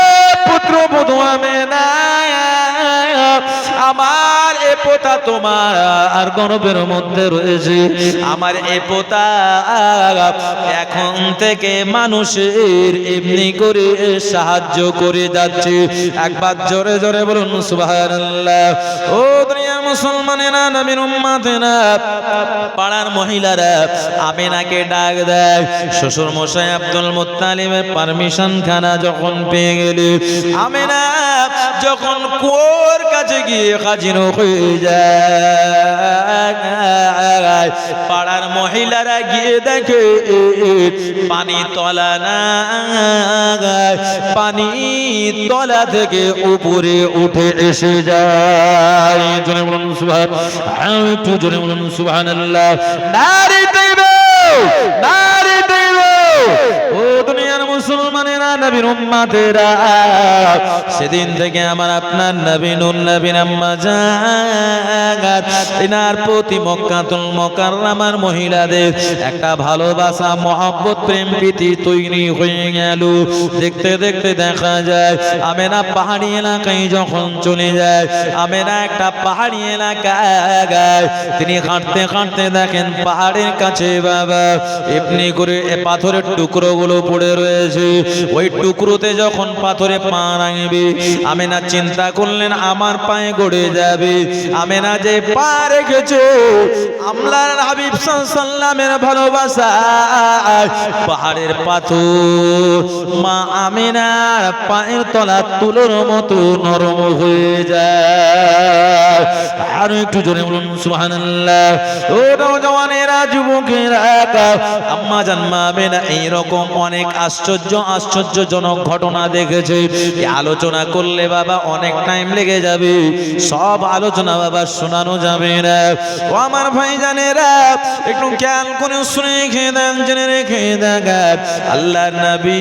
[SPEAKER 1] পুত্রবধূ আমেনা, আমার এ পোতা তোমার আর গর্ভের মধ্যে রয়েছে, আমার এ পোতা এখন থেকে মানুষের এমনি করে সাহায্য করে যাচ্ছে। একবার জোরে জোরে বলুন সুবহানাল্লাহ। ও দুনিয়ার মুসলমানেরা, নবীর উম্মতেরা, পাড়ার মহিলারা আমেনাকে ডাক দেয়। শ্বশুর মশাই আব্দুল মুত্তালিবের পারমিশন খানা যখন পেয়ে গেলে, আমেনা যখন কুয়োর কাছে গিয়ে হাজির হয়ে যায়, পাড়ার মহিলারা গিয়ে দেখে পানি তলা না, পানি তলা থেকে উপরে উঠে এসে যায়। জোরে বলুন সুবহানাল্লাহ, একটু জোরে বলুন সুবহানাল্লাহ। নারে তাকবীর, নারে তাকবীর। ও দুনিয়ার মুসলমানেরা, নবীর উম্মতেরা, সেদিন থেকে আমার আপনার নবী নূর নবীর আম্মা জান তিনার প্রতি মক্কাতুল মুকাররমার মহিলাদের একটা ভালোবাসা, মহব্বত, প্রেম প্রীতি তৈরি হয়ে গেল। দেখতে দেখতে দেখা যায় আমেনা পাহাড়ি এলাকায় যখন চলে যায়, আমেনা একটা পাহাড়ি এলাকায় তিনি হাঁটতে হাঁটতে দেখেন পাহাড়ের কাছে বাবা এমনি করে পাথরের টুকরোগুলো পড়ে রয়েছে। ওই টুকরোতে যখন পাথরে পা রাখবে, আমেনা চিন্তা করলেন আমার পায়ে গড়ে যাবে। আমেনা যে পা রেখেছে আল্লাহর হাবিব সাল্লাল্লাহু আলাইহি ওয়াসাল্লামের ভালোবাসা, পাহাড়ের পাথর মা আমেনার পায়ের তলা তুলোর মতো নরম হয়ে যায়। আর একটু জোরে বলুন সুবহানাল্লাহ। ও নওজওয়ানেরা, যুবকেরা, আম্মা জান মা আমেনা এইরকম অনেক আশ্চর্যজনক ঘটনা দেখেছে। আলোচনা করলে বাবা অনেক টাইম লেগে যাবে, সব আলোচনা বাবা শোনানো যাবে না। ও আমার ভাইজানেরা, একটু খেয়াল করে শুনে রেখে দেন, জেনে রেখে দেন, আল্লাহর নবী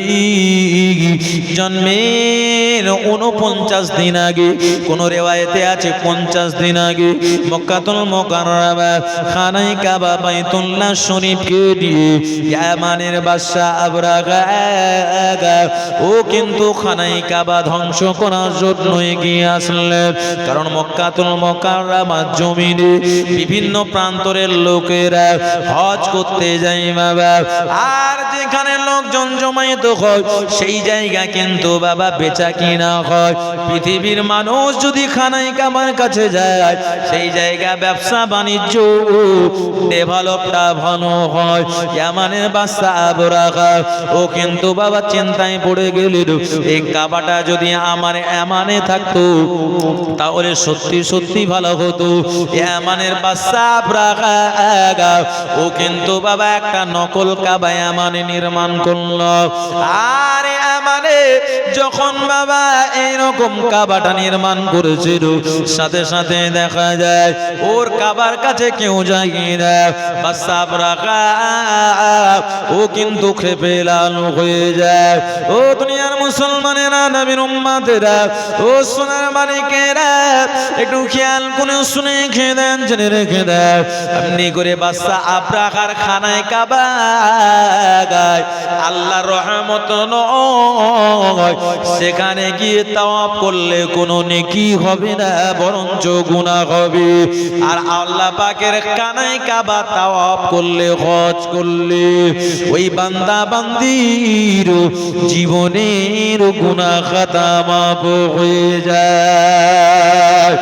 [SPEAKER 1] জন্মের 49 দিন আগে, কোন রিওয়ায়েতে আছে 50 দিন আগে, মক্কাতুল মুকাররমা খানায়ে কাবা বাইতুল্লাহ শরীফকে দিয়ে ইয়ামানের বাদশা আবরাহা ও কিন্তু খানায়ে কাবা ধ্বংস করার জন্য এগিয়ে আসলেন। কারণ মক্কাতুল মুকাররমার জমিনে বিভিন্ন প্রান্তরের লোকেরা হজ করতে যায় বাবা, আর যেখানে লোকজন জমায়েত হয় সেই জায়গা কিন্তু বাবা বেচা কিনা হয়। পৃথিবীর মানুষ যদি খানায়ে কাবার কাছে যায়, সেই জায়গা ব্যবসা বাণিজ্য ডেভেলপটা ভালো হয়। ইয়ামানের বাদশা আবরাহা ও কিন্তু বাবা চিন্তায় পড়ে গেলেন, এই কাবাটা যদি আমার ইয়ামানে থাকতো তাহলে সত্যি সত্যি ভালো হতো। ইয়ামানের বাদশা আবরাহা ও কিন্তু বাবা একটা নকল কাবা ইয়ামানে নির্মাণ করলো। আর ইয়ামানে যখন বাবা এইরকম কাবাটা নির্মাণ করেছিল, সাথে সাথে দেখা যায় ওর কাবার কাছে কেউ যায় না। বাদশা আবরাহা ও কিন্তু ক্ষেপে লাল হয়ে যায়। ও দুনিয়ার মুসলমানেরা, নবীর উম্মতেরা, ও সোনার মানিকেরা, একটু খেয়াল করে শুনে রেখে দেন, জেনে রেখে দেন, এমনি করে বাদশা আবরাহার খানায়ে কাবা আল্লাহর রহমত নয়, সেখানে গিয়ে তাওয়াফ করলে কোনো নেকি হবে না, বরঞ্চ গুনাহ হবে। আর আল্লাহ পাকের খানায়ে কাবা তাওয়াফ করলে, হজ করলে ওই বান্দা বান্দির জীবনের গুনাহ খাতা মাফ হয়ে যায়।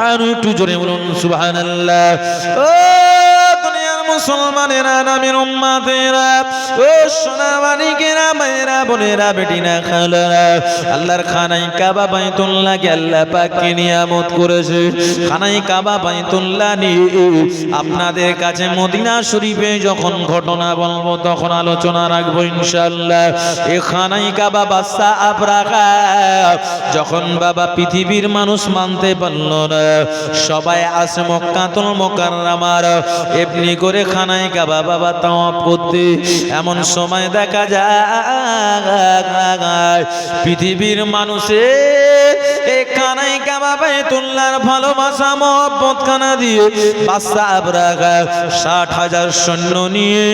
[SPEAKER 1] আর একটু জোরে বলুন সুবহানাল্লাহ। ও দুনিয়ার মুসলমানেরা, নবীর উম্মতেরা, ও সোনা মানিকেরা, মায়েরা, বোনেরা, বেটিনা, খালারা, আল্লাহর খানায়ে কাবা বাইতুল্লাহকে আল্লাহ পাক কি নিয়ামত করেছে। খানায়ে কাবা বাইতুল্লাহ নিয়ে আপনাদের কাছে মদিনা শরীফে যখন ঘটনা বলবো তখন আলোচনা রাখবো ইনশাআল্লাহ। এই খানায়ে কাবা বাদশা আবরাহা যখন বাবা পৃথিবীর মানুষ মানতে পারল না, সবাই আসে মক্কাতুল মুকাররমার এমনি করে খানায়ে কাবা বাবা তাওয়াফ করতে। এমন সময় দেখা যায় পৃথিবীর মানুষের এই খানায়ে কাবা বাইতুল্লাহর ভালোবাসা মহব্বত খানা দিয়ে বাদশা আবরাহা 60,000 সৈন্য নিয়ে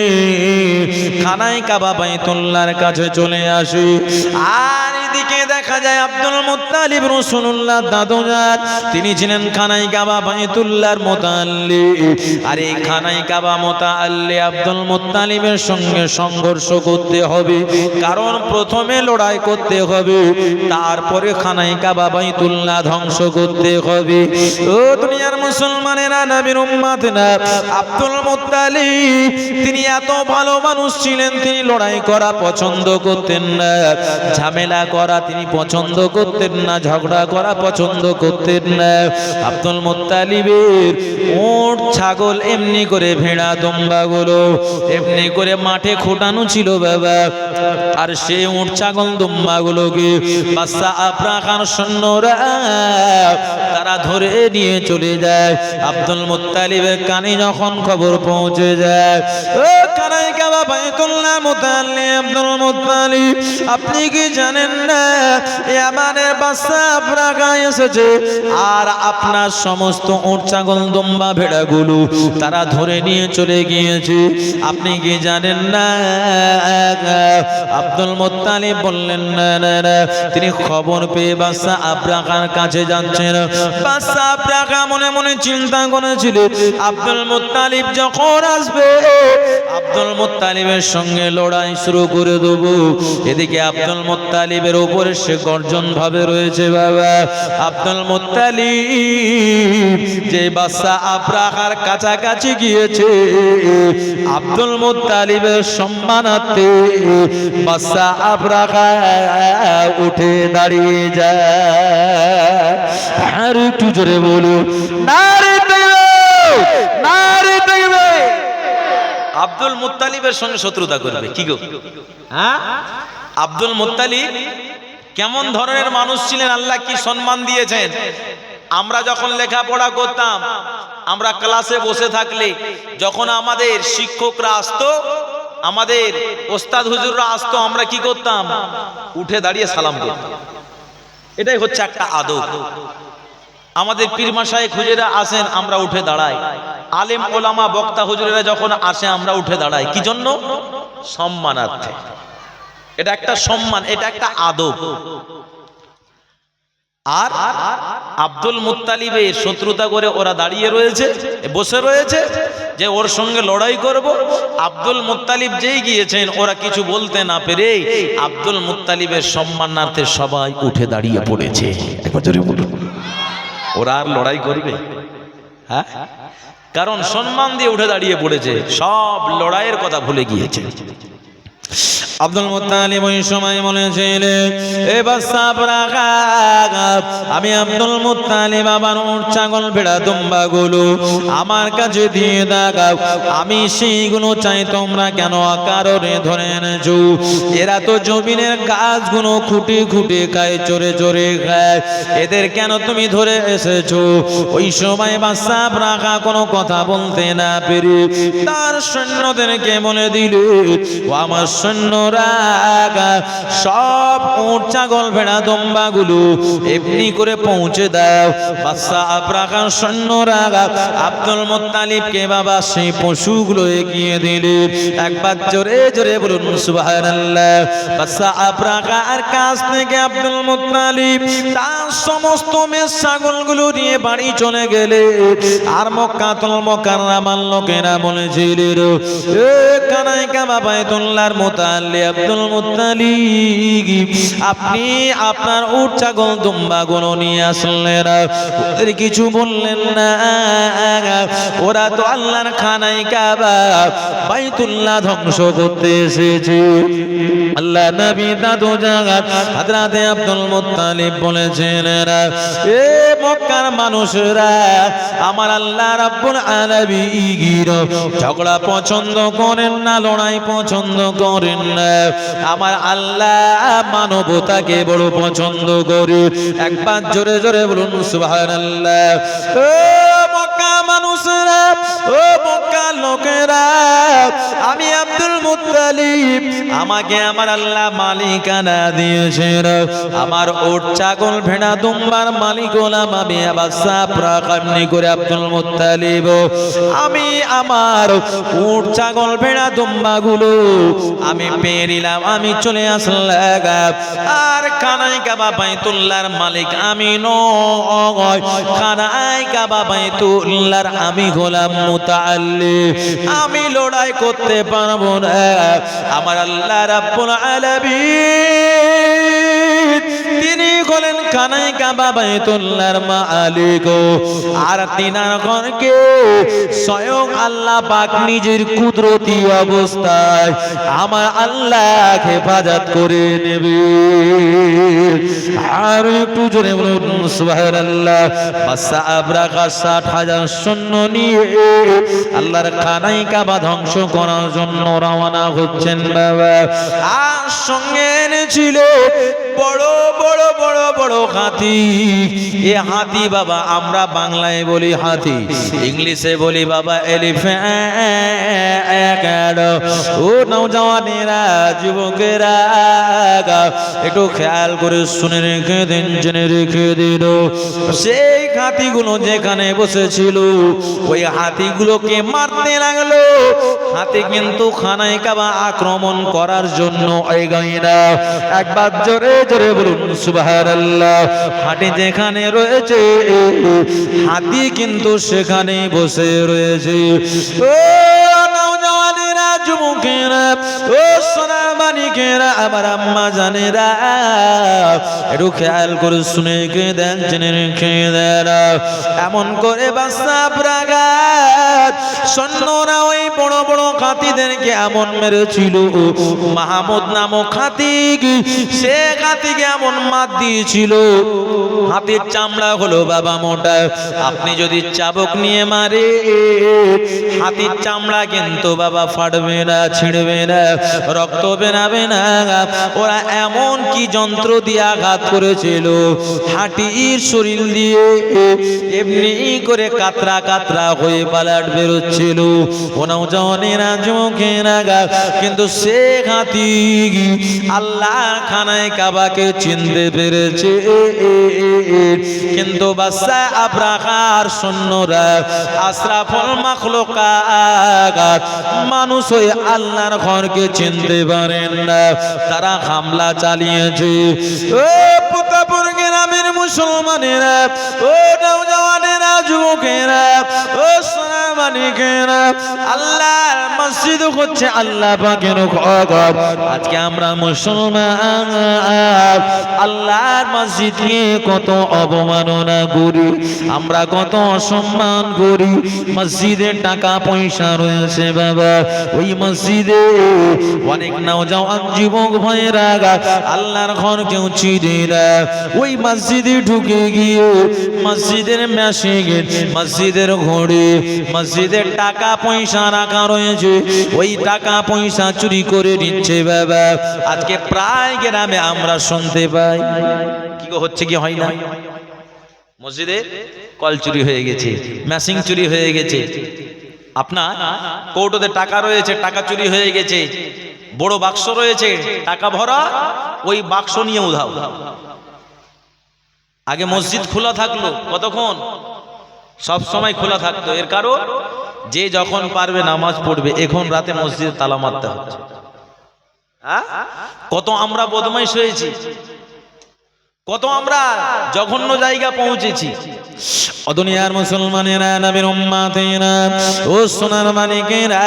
[SPEAKER 1] খানায়ে কাবা বাইতুল্লাহর কাছে চলে আসে। আর এদিকে দেখা যায় আব্দুল মুত্তালিব রাসূলুল্লাহ দাদুজান, তিনি ছিলেন খানায়ে কাবা বাইতুল্লাহর মুতাআল্লি। আর এই খানায়ে কাবা মুতাআল্লি আব্দুল মুত্তালিবের সঙ্গে সংঘর্ষ করতে হবে, কারণ প্রথমে লড়াই করতে হবে, তারপরে খানায়ে কাবা বাইতুল্লাহ ধ্বংস করতে হবে। ও দুনিয়ার মুসলমানেরা, নবীর উম্মতেরা, আব্দুল মুত্তালিব তিনি এত ভালো মানুষ ছিলেন, তিনি লড়াই করা পছন্দ করতেন না, ঝামেলা করা তিনি পছন্দ করতেন না, ঝগড়া করা পছন্দ করতেন না। আব্দুল মুত্তালিবের উট ছাগল এমনি করে ভেড়া দুম্বাগুলো এমনি করে মাঠে খোটানো ছিল বাবা, আর সেই উট ছাগল দুম্বাগুলোকে বাদশা আবরাহার সৈন্যরা তারা ধরে নিয়ে চলে যায়। আব্দুল মুত্তালিবের কানে যখন খবর পৌঁছে যায়, ও কানাই কাবা বাইতুল্লাহ মুতাল্লি আব্দুল মুত্তালিব, আপনি কি জানেন না ইয়ামানের বাদশা আবরাহা এসেছে আর আপনার সমস্ত উট ছাগল দুম্বা ভেড়াগুলো তারা ধরে নিয়ে চলে গিয়েছে? আপনি কি জানেন না? আব্দুল মুত্তালিব বললেন না না না। তিনি খবর পেয়ে বাদশা আবরাহার কাছে যাচ্ছেন। বাদশা আবরাহা মনে মনে চিন্তা করেছিল আব্দুল মুত্তালিব যখন আসবে আব্দুল মুত্তালিবের সঙ্গে লড়াই শুরু করে দেব। এদিকে আব্দুল মুত্তালিবের উপরে সে গর্জন ভাবে রয়েছে। বাবা আব্দুল মুত্তালিব যে বাদশা আবরাহার কাছাকাছি গিয়েছে, আব্দুল মুত্তালিবের সম্মানার্থে বাদশা আবরাহা উঠে দাঁড়িয়ে যায়। আর একটু জোরে বলুন নারে তাকবীর, নারে তাকবীর। আব্দুল মুত্তালিবের সঙ্গে শত্রুতা করবে কি গো? হ্যাঁ, আব্দুল মুত্তালিব কেমন ধরনের মানুষ ছিলেন, আল্লাহ কি সম্মান দিয়েছেন। আমরা যখন লেখাপড়া করতাম, আমরা ক্লাসে বসে থাকলে যখন আমাদের শিক্ষকরা আসতো, আমাদের ওস্তাদ হুজুররা আসতো, আমরা কি করতাম? উঠে দাঁড়িয়ে সালাম করতাম। এটাই হচ্ছে একটা আদব। আমাদের পীর মাশায়েখ হুজুরেরা আসেন, আমরা উঠে দাঁড়াই। আলেম ওলামা বক্তা হুজুরেরা যখন আসে আমরা উঠে দাঁড়াই। কি জন্য? সম্মানার্থে। এটা একটা সম্মান, এটা একটা আদব। আর আব্দুল মুত্তালিবের শত্রুতা করে ওরা দাঁড়িয়ে রয়েছে, বসে রয়েছে যে ওর সঙ্গে লড়াই করব। আব্দুল মুত্তালিব যেই গিয়েছেন, ওরা কিছু বলতে না পেরে আব্দুল মুত্তালিবের সম্মানার্থে সবাই উঠে দাঁড়িয়ে পড়েছে। একবার জোরে বলুন, ওরা আর লড়াই করবে? হ্যাঁ, কারণ সম্মান দিয়ে উঠে দাঁড়িয়ে পড়েছে, সব লড়াইয়ের কথা ভুলে গিয়েছে। আব্দুল মুত্তালিব ওই সময় বলেছিলেন, এ বাদশা আবরাহা, আমি আব্দুল মুত্তালিব আমার উট ছাগল ভেড়া দুম্বা গুলো আমার কাছে দিয়ে দাও, আমি সেইগুলো চাই। তোমরা কেন কারণে ধরে এনেছো? এরা তো জমিনের গাছগুলো খুঁটে খুঁটে খায়, চড়ে চড়ে খায়, এদের কেন তুমি ধরে এসেছো? ওই সময় বাদশা আবরাহা কোনো কথা বলতে না পেরে তার সৈন্যদেরকে বলে দিলে, ও আমার সৈন্য সব উট ছাগল ভেড়া দুম্বা গুলো এমনি করে পৌঁছে দাও। বাদশা আবরাহার সৈন্যরা আব্দুল মুত্তালিবকে বাবা সেই পশুগুলো এগিয়ে দিলে। একবার জোরে জোরে বলুন সুবহানাল্লাহ। বাদশা আবরাহার কাছ থেকে আব্দুল মুত্তালিব তার সমস্ত মেষ ছাগলগুলো নিয়ে বাড়ি চলে গেলে। আর মক্কাতুল মুকাররমার লোকেরা বলেছিল, এ কানাই কাবা বাইতুল্লাহর মুতাল্লি আব্দুল মুত্তালিব, আপনি আপনার উট ছাগল দুম্বা গুলো নিয়ে আসলেন, ওদের কিছু বললেন না? ওরা তো আল্লাহর খানায় কাবা বাইতুল্লাহ ধ্বংস করতে এসেছে। আল্লাহ নবী দাদু জাগাত হযরতে আব্দুল মুত্তালিব বলেছেন, এ মক্কার মানুষরা, আমার আল্লাহ রাব্বুল আলামিন ঝগড়া পছন্দ করেন না, লড়াই পছন্দ করেন না। আমার আল্লাহ মানবতাকে বড় পছন্দ করে। একবার জোরে জোরে বলুন সুবহানাল্লাহ। ও মক্কা মানুষরা, ও মক্কা লোকেরা, আমি আব্দুল মুত্তালিব, আমাকে আমার আল্লাহ মালিকানা দিয়েছেন। আমার উট ছাগল ভেড়া দুম্বার মালিক হলাম আমি বাদশা আবরাহা। এমনি করে আব্দুল মুত্তালিব, আমি আমার উট ছাগল ভেড়া দুম্বা গুলো আমি পেয়ে নিলাম, আমি চলে আসলাম। আর কানাই কাবা বাইতুল্লাহর মালিক আমি নয়, কানাই কাবা বাইতুল্লাহর আমি হলাম মুতাআল্লি। আমি লড়াই করতে পারবো না। আমার আল্লাহ রাব্বুল আলামিন তিনি হলেন কানাই কাবা বাইতুল্লাহর মালিক। আর তিনার ঘরকে স্বয়ং আল্লাহ পাক নিজের কুদরতি অবস্থায় আমার আল্লাহ হেফাজত করে নেবে। আর একটু জোরে বলুন সুবহানাল্লাহ। বাদশা আবরাহা ৬০,০০০ সৈন্য নিয়ে আল্লাহর খানাই কাবা ধ্বংস করার জন্য রওনা হচ্ছেন বাবা। আর সঙ্গে এনেছিল বড় বড় বড় বড় হাতি। এ হাতি বাবা আমরা বাংলায় বলি হাতি, ইংলিশে বলি বাবা এলিফ্যান্ট। ও নওজওয়ানেরা, যুবকেরা, একটু খেয়াল করে শুনে রেখে দিন, জেনে রেখে দিন। সেই হাতিগুলো যেখানে বসেছিল ওই হাতিগুলোকে মারতে লাগলো। হাতি কিন্তু খানায় কাবা আক্রমণ করার জন্য এগোয় না। একবার জোরে জোরে বলুন সুবহানাল্লাহ। হাতি যেখানে রয়েছে হাতি কিন্তু সেখানে বসে রয়েছে। ও নওজওয়ানেরা, যুবকেরা, ও সোনামানিকেরা, আমার আম্মা জানেরা, একটু খেয়াল করে শুনে কে দেন, জেনে রেখে দেন। এমন করে বাদশাহ প্রাগাত সৈন্যরা ওই বড় বড় হাতিদেরকে এমন মেরেছিল, মাহমুদ নামক হাতি, সে হাতিকে এমন মার দিয়েছিল। হাতির চামড়া হলো বাবা মোটা। আপনি যদি চাবুক নিয়ে মারে হাতির চামড়া কিন্তু বাবা ফাটবে না, ছিঁড়বে না, রক্ত বেরাবে না। ওরা এমন কি যন্ত্র দিয়ে আঘাত করেছিল, হাতির শরীর দিয়ে এমনি করে কাতরা কাতরা হয়ে পালাট বেরোচ্ছিল। ওনাও জওয়ানেরা, যুবকেরা, কিন্তু সে হাতি আল্লাহর খানায় কাবাকে চিনতে পেরেছে। কিন্তু বাদশাহ আবরাহার সৈন্যরা, আশরাফুল মাখলুকাত, মানুষ হয়ে আল্লাহর ঘরকে চিনতে পারেন না, তারা হামলা চালিয়েছে। ও প্রতাপপুর গ্রামের মুসলমানেরা, ও নওজওয়ানেরা, যুবকেরা, ও সোনামানিকেরা, আল্লাহর মসজিদ হচ্ছে আল্লাহ পাকের ঘর। আজকে আমরা মুসলমান আল্লাহর মসজিদকে কত অবমাননা করি, আমরা কত অসম্মান করি। মসজিদে টাকা পয়সা রয়েছে বাবা, ওই মসজিদে অনেক নওজওয়ান যুবক ভাইয়েরা আল্লাহর ঘর কেউ চিনে না। ওই মসজিদে ঢুকে গিয়ে মসজিদের মেশিন, মসজিদের ঘড়ি, মসজিদের টাকা পয়সা রাখা রয়েছে, ওই টাকা পয়সা চুরি করে নিচ্ছে বাবা। আজকে প্রায় গ্রামে আমরা শুনতে পাই। কি হচ্ছে, কি হয় না? মসজিদে কল চুরি হয়ে গেছে, মেশিন চুরি হয়ে গেছে, আপনার কৌটোতে টাকা রয়েছে, টাকা চুরি হয়ে গেছে, বড় বাক্স রয়েছে টাকা ভরা, ওই বাক্স নিয়ে উধাও। আগে মসজিদ খোলা থাকলো কতক্ষণ? সব সময় খোলা থাকতো। এর কারণ যে যখন পারবে নামাজ পড়বে। এখন রাতে মসজিদে তালা মারতে হচ্ছে। কত আমরা বদমাইশ হয়েছি, কত আমরা জঘন্য জায়গা পৌঁছেছি। ও দুনিয়ার মুসলমানেরা, নবীর উম্মতেরা, ও সোনার মানিকেরা,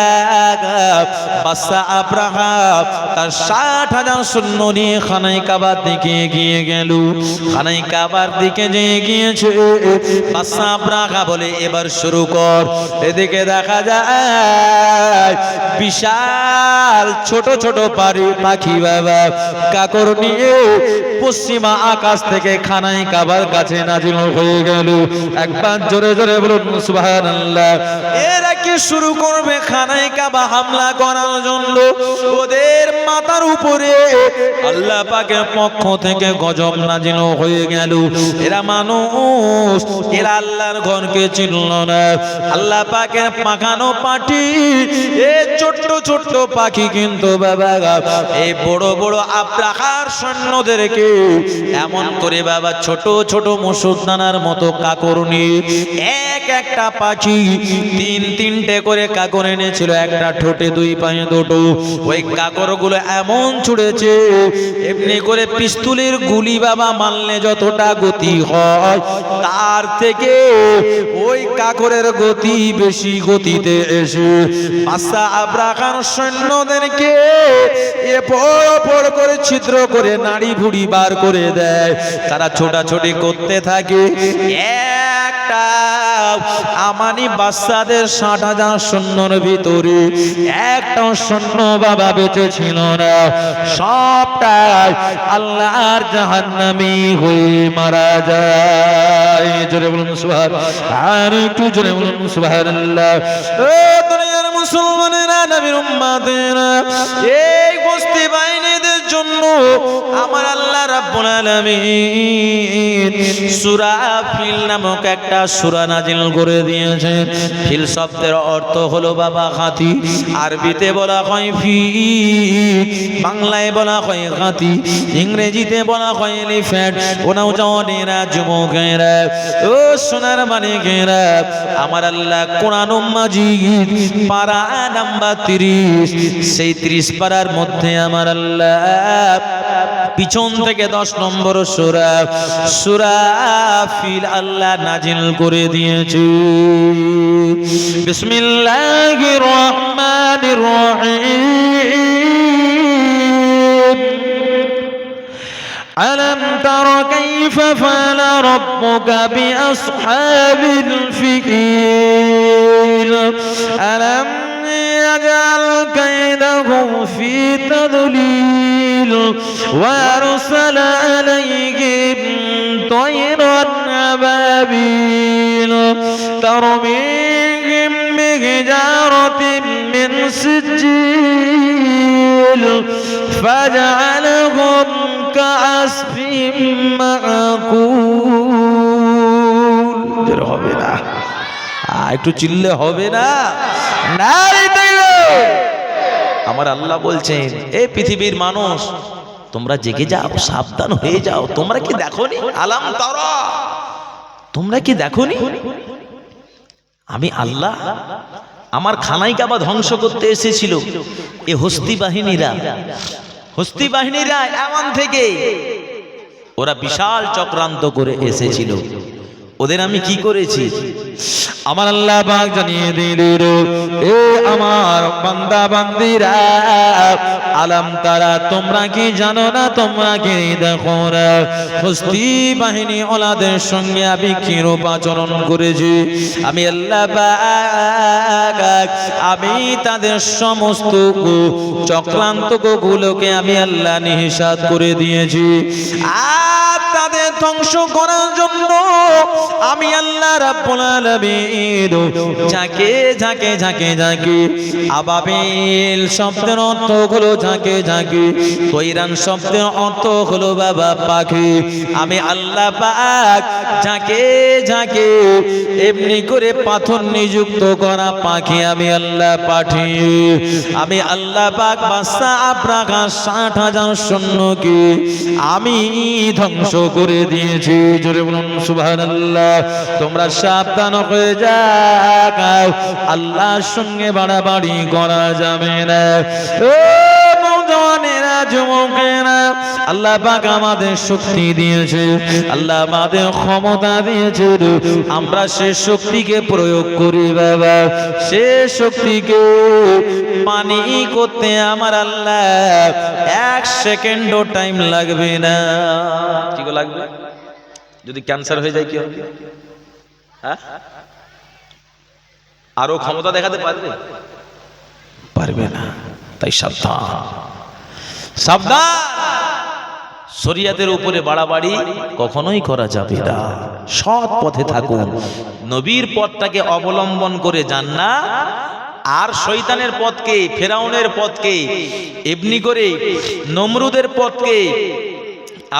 [SPEAKER 1] বাদশাহ আবরাহা তার 60,000 সৈন্য নিয়ে খানায় কাবার দিকে এগিয়ে গেল। খানায় কাবার দিকে যে এগিয়েছে, বাদশাহ আবরাহা বলে এবার শুরু কর। এদিকে দেখা যায় বিশাল ছোট ছোট পাখি বাবা কাকর নিয়ে পশ্চিমা আকাশ থেকে খানায় কাবার কাছে নাজিল হয়ে গেল। একবার জোরে জোরে বলুন সুবহানাল্লাহ। এরা কি শুরু করবে খানায় কাবা হামলা করার জন্য। ওদের মাথার উপরে আল্লাহ পাকের পক্ষ থেকে গজব নাজিল হয়ে গেল। এরা মানুষ, এরা আল্লাহর ঘরকে চিনল না। আল্লাহ পাকের পাখানো পাটি, এই ছোট্ট ছোট্ট পাখি কিন্তু বাবা এই বড় বড় আবরাহার সৈন্যদেরকে এমন করে বাবা ছোট ছোট মুসুদানার মতো কাকর নিয়ে এক একটা পাখি 3-3টে করে কাকর এনেছিল, একটা ঠোঁটে 2 পায়ে 2টো। ওই কাকরগুলো এমন ছুড়েছে, এমনি করে পিস্তলের গুলি বাবা মারলে যতটা গতি হয় তার থেকে ওই কাকরের গতি বেশি গতিতে এসে বাদশাহ আবরাহার সৈন্যদেরকে এপর করে ছিদ্র করে নাড়ি ভুড়ি বার করে দেয়। তারা ছোটাছুটি করতে থাকে। একটা আমানি বাদশাদের 60,000 সৈন্যর ভিতরে একটা সৈন্য বাবা বেঁচে ছিল না, সবটাই আল্লাহর জাহান্নামী হয়ে মারা যায়। জোরে বলুন সুবহানাল্লাহ, আর একটু জোরে বলুন সুবহানাল্লাহ। ও দুনিয়ার মুসলমানেরা, নবীর উম্মতেরা, এই বস্তি বাহিনীদের জন্য আমার আল্লাহ রাব্বুল আলামিন সূরা ফিল নামক একটা সূরা নাজিল করে দিয়েছেন। ফিল শব্দের অর্থ হলো বাবা হাতি, আরবিতে বলা হয় ফিল, বাংলায় বলা হয় হাতি, ইংরেজিতে বলা হয় এলিফ্যান্ট। ও নওজওয়ানেরা, যুবকেরা, ও সোনার মানিকেরা, আমার আল্লাহ কোরআন মাজিদ পারা নাম্বার 30, সেই 30 পারার মধ্যে আমার আল্লাহ পিছন থেকে 10 নম্বর সূরা সূরা ফিল আল্লাহ নাজিল করে দিয়েছে। বিসমিল্লাহির রহমানির রহিম। আলম তারা কাইফা ফাআলা রাব্বুকা বিআসহাবিল ফিল আলাম ইয়াজআল কাইদাহুম ফি তাদলিল ওয়া আরসালা আলাইহিম তায়রান আবাবিল তারমিহিম বিহিজারাতিন মিন সিজিল ফাজআলাহুম কাআসফিম মাকুল। হবে না, একটু চিল্লে হবে না? আমার আল্লাহ বলছেন, এই পৃথিবীর মানুষ তোমরা জেগে যাও, সাবধান হয়ে যাও। তোমরা কি দেখোনি? আলাম তারা, তোমরা কি দেখোনি আমি আল্লাহ আমার খানাই কাবা ধ্বংস করতে এসেছিল এই হস্তি বাহিনীরা এমন থেকে ওরা বিশাল চক্রান্ত করে এসেছিল। ওদের আমি কি করেছি? আমার আল্লাহ পাক জানিয়ে দিলেন, এ আমার বান্দা বান্দিরা, আলাম তারা, তোমরা কি জানো না, তোমরা কি দেখো না হস্তি বাহিনী ওলাদের সঙ্গে আমি কিরূপ আচরণ করেছি? আমি আল্লাহ পাক আমি তাদের সমস্ত চক্রান্ত গুলোকে আমি আল্লাহ নিঃসাত করে দিয়েছি। আর তাদের ধ্বংস করার জন্য আমি আল্লাহ রাব্বুল আলামিন ঝাঁকে ঝাঁকে ঝাঁকে ঝাঁকে, আবাবিল শব্দের অর্থ হলো ঝাঁকে ঝাঁকে, তৈরান শব্দের অর্থ হলো বাবা পাখি। আমি আল্লাহ পাক ঝাঁকে ঝাঁকে এমনি করে পাথর নিযুক্ত করা পাখি আমি আল্লাহ পাঠিয়ে আমি আল্লাহ পাক বাদশা আব্রাহা 60,000 সৈন্যকে আমি ধ্বংস করে দিয়েছি। জোরে বলুন সুবহানাল্লাহ। তোমরা সাবধান হয়ে যাও, আল্লাহর সঙ্গে বাড়াবাড়ি করা যাবে না। ও নওজওয়ানেরা, যুবকেরা, আল্লাহ পাক আমাদের শক্তি দিয়েছে, আল্লাহ আমাদের ক্ষমতা দিয়েছে, আমরা সে শক্তিকে প্রয়োগ করি বাবা। সে শক্তিকে পানি করতে আমার আল্লাহ 1 সেকেন্ডও টাইম লাগবে না। কি গো লাগবে? যদি ক্যান্সার হয়ে যায় কি হবে? হ্যাঁ, আরো ক্ষমতা দেখাতে পারবে না। তাই সাবধান, সাবধান। শরীয়তের উপরে বাড়াবাড়ি কখনোই করা যাবে না। সৎ পথে থাকুন, নবীর পথটাকে অবলম্বন করে যান না। আর শয়তানের পথকে, ফেরাউনের পথকে, এমনি করে নমরুদের পথকে,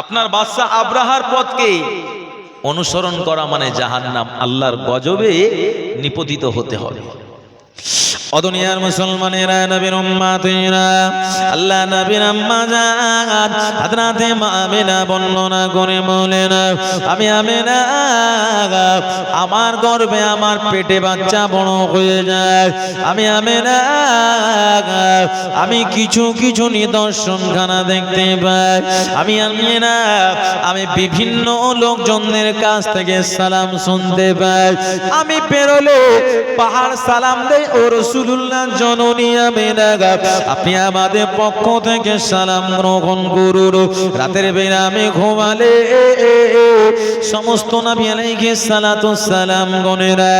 [SPEAKER 1] আপনার বাদশা আব্রাহার পথকে অনুসরণ করা মানে জাহান্নাম, আল্লাহর গজবে নিপতিত হতে হবে। ও দুনিয়ার মুসলমানেরা, নবীর উম্মতেরা, আল্লাহ নবীর আম্মা জান হযরতে আমিনা বর্ণনা করে বলেন, আমি আমিনা আমার গর্ভে আমার পেটে বাচ্চা বড় হয়ে যায়। আমি আমিনা আমি কিছু কিছু নিদর্শন খানা দেখতে পাই। আমি আমিনা আমি বিভিন্ন লোকজনদের কাছ থেকে সালাম শুনতে পাই। আমি বেরোলে পাহাড় সালাম দেয়, ও রাসূলুল্লাহ জননী আমিনা আপনি আমাদের পক্ষ থেকে সালাম গ্রহণ করুন। রাতের বেলা আমি ঘুমালে সমস্ত নবী আলাইহিস সালাতু সালাম গণেরা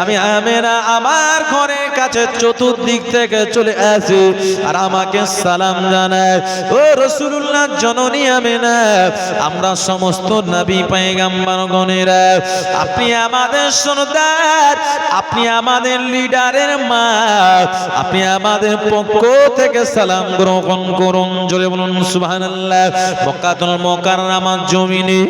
[SPEAKER 1] আমি আমিনা আমার ঘরের কাছে চতুর্দিক থেকে চলে আসে আর আমাকে সালাম জানায়। ও রাসূলুল্লাহ জননী আমিনা, আমরা সমস্ত নবী পয়গম্বর গণেরা আপনি আমাদের সরদার, আপনি আমাদের লিডারের মা, আপনি আমাদের পক্ষ থেকে সালাম গ্রহণ করুন। জোরে বলুন সুবহানাল্লাহ। মক্কাতুল মুকাররমার জমিনে